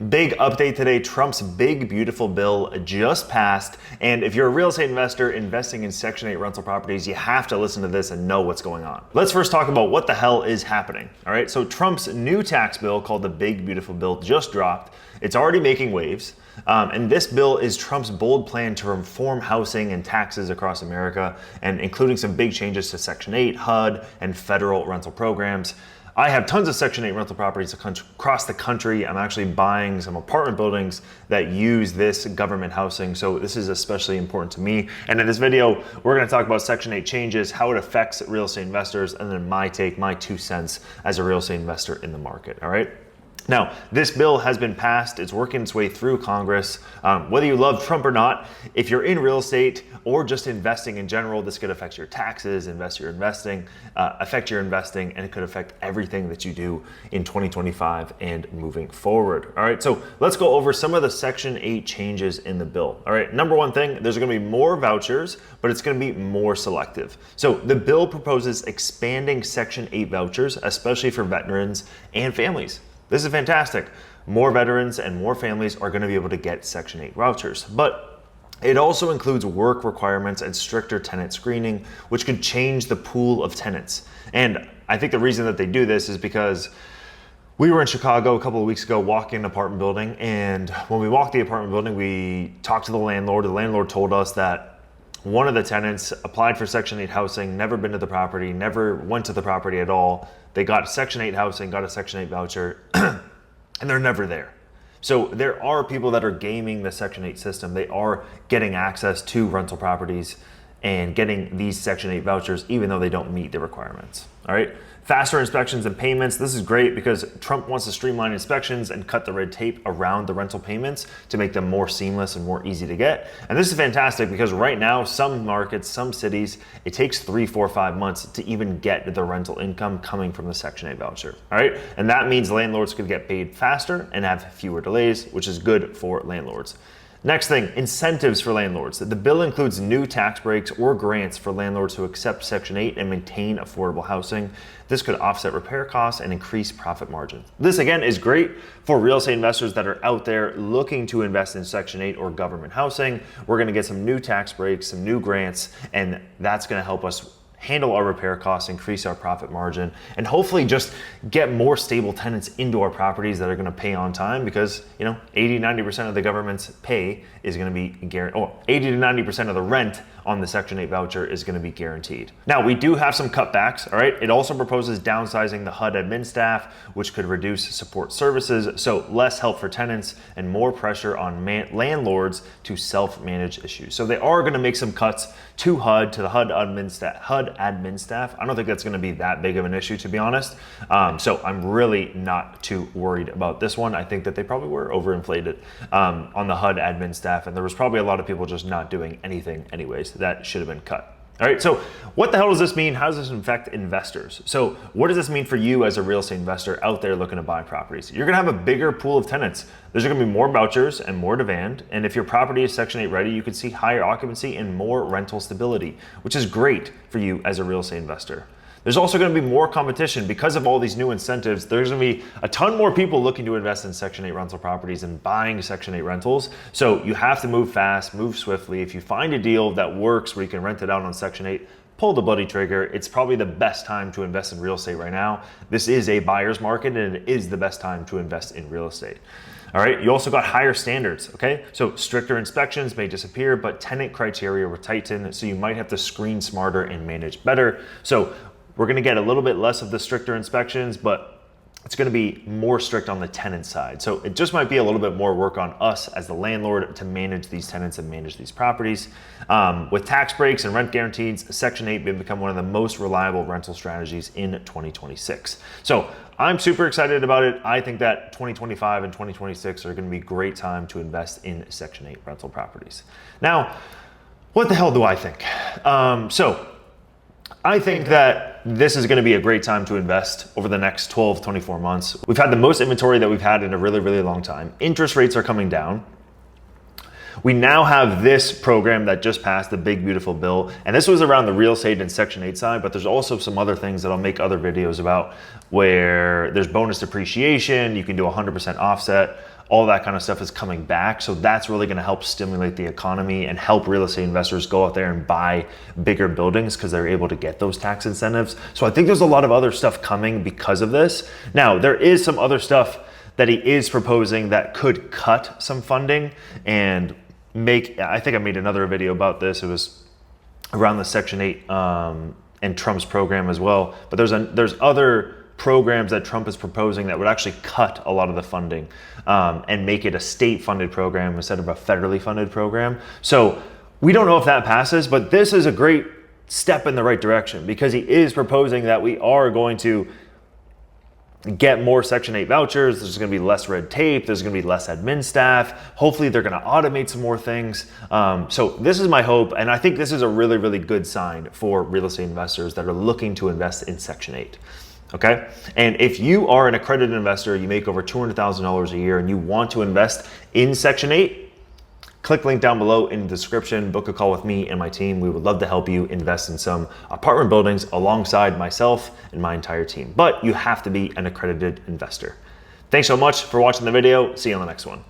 Big update today. Trump's big, beautiful bill just passed. And if you're a real estate investor investing in Section 8 rental properties, you have to listen to this and know what's going on. Let's first talk about what the hell is happening. All right, so Trump's new tax bill called the Big, Beautiful Bill just dropped. It's already making waves. And this bill is Trump's bold plan to reform housing and taxes across America, and including some big changes to Section 8, HUD, and federal rental programs. I have tons of Section 8 rental properties across the country. I'm actually buying some apartment buildings that use this government housing, so this is especially important to me. And in this video, we're going to talk about Section 8 changes, how it affects real estate investors, and then my 2 cents as a real estate investor in the market, all right? Now, this bill has been passed. It's working its way through Congress. Whether you love Trump or not, if you're in real estate or just investing in general, this could affect your taxes, affect your investing, and it could affect everything that you do in 2025 and moving forward. All right, so let's go over some of the Section 8 changes in the bill. All right, number one thing, there's gonna be more vouchers, but it's gonna be more selective. So the bill proposes expanding Section 8 vouchers, especially for veterans and families. This is fantastic. More veterans and more families are going to be able to get Section 8 vouchers, but it also includes work requirements and stricter tenant screening, which could change the pool of tenants. And I think the reason that they do this is because we were in Chicago a couple of weeks ago walking an apartment building, and when we walked the apartment building, we talked to the landlord. The landlord told us that one of the tenants applied for Section 8 housing, never been to the property, never went to the property at all. They got Section 8 housing, got a Section 8 voucher, and they're never there. So there are people that are gaming the Section 8 system. They are getting access to rental properties and getting these Section 8 vouchers, even though they don't meet the requirements, all right? Faster inspections and payments. This is great because Trump wants to streamline inspections and cut the red tape around the rental payments to make them more seamless and more easy to get. And this is fantastic because right now, some markets, some cities, it takes 3, 4, 5 months to even get the rental income coming from the Section 8 voucher, all right? And that means landlords could get paid faster and have fewer delays, which is good for landlords. Next thing, incentives for landlords. The bill includes new tax breaks or grants for landlords who accept Section 8 and maintain affordable housing. This could offset repair costs and increase profit margins. This again is great for real estate investors that are out there looking to invest in Section 8 or government housing. We're gonna get some new tax breaks, some new grants, and that's gonna help us handle our repair costs, increase our profit margin, and hopefully just get more stable tenants into our properties that are going to pay on time, because 80-90% of the government's pay is going to be guaranteed, or 80 to 90% of the rent on the Section 8 voucher is going to be guaranteed. Now, we do have some cutbacks, all right? It also proposes downsizing the HUD admin staff, which could reduce support services, so less help for tenants and more pressure on landlords to self-manage issues. So they are going to make some cuts to HUD, to the HUD admin staff. I don't think that's going to be that big of an issue, to be honest. So I'm really not too worried about this one. I think that they probably were overinflated on the HUD admin staff, and there was probably a lot of people just not doing anything anyways. That should have been cut. All right, so what the hell does this mean? How does this affect investors? So what does this mean for you as a real estate investor out there looking to buy properties? You're gonna have a bigger pool of tenants. There's gonna be more vouchers and more demand. And if your property is Section 8 ready, you could see higher occupancy and more rental stability, which is great for you as a real estate investor. There's also going to be more competition because of all these new incentives. There's going to be a ton more people looking to invest in Section 8 rental properties and buying Section 8 rentals. So you have to move fast, move swiftly. If you find a deal that works where you can rent it out on Section 8, pull the bloody trigger. It's probably the best time to invest in real estate right now. This is a buyer's market, and it is the best time to invest in real estate. All right, you also got higher standards, okay? So stricter inspections may disappear, but tenant criteria will tighten, so you might have to screen smarter and manage better. So we're gonna get a little bit less of the stricter inspections, but it's gonna be more strict on the tenant side. So it just might be a little bit more work on us as the landlord to manage these tenants and manage these properties. With tax breaks and rent guarantees, Section 8 may become one of the most reliable rental strategies in 2026. So I'm super excited about it. I think that 2025 and 2026 are gonna be a great time to invest in Section 8 rental properties. Now, what the hell do I think? I think that this is going to be a great time to invest over the next 12, 24 months. We've had the most inventory that we've had in a really, really long time. Interest rates are coming down. We now have this program that just passed, the Big Beautiful Bill, and this was around the real estate and Section 8 side, but there's also some other things that I'll make other videos about, where there's bonus depreciation, you can do 100% offset all that kind of stuff is coming back. So that's really going to help stimulate the economy and help real estate investors go out there and buy bigger buildings because they're able to get those tax incentives. So I think there's a lot of other stuff coming because of this. Now, there is some other stuff that he is proposing that could cut some funding and make, I think I made another video about this. It was around the Section 8 and Trump's program as well. But there's other programs that Trump is proposing that would actually cut a lot of the funding and make it a state-funded program instead of a federally funded program. So we don't know if that passes, but this is a great step in the right direction because he is proposing that we are going to get more Section 8 vouchers. There's going to be less red tape. There's going to be less admin staff. Hopefully they're going to automate some more things. So this is my hope. And I think this is a really, really good sign for real estate investors that are looking to invest in Section 8. Okay. And if you are an accredited investor, you make over $200,000 a year and you want to invest in Section 8, click link down below in the description, book a call with me and my team. We would love to help you invest in some apartment buildings alongside myself and my entire team. But you have to be an accredited investor. Thanks so much for watching the video. See you on the next one.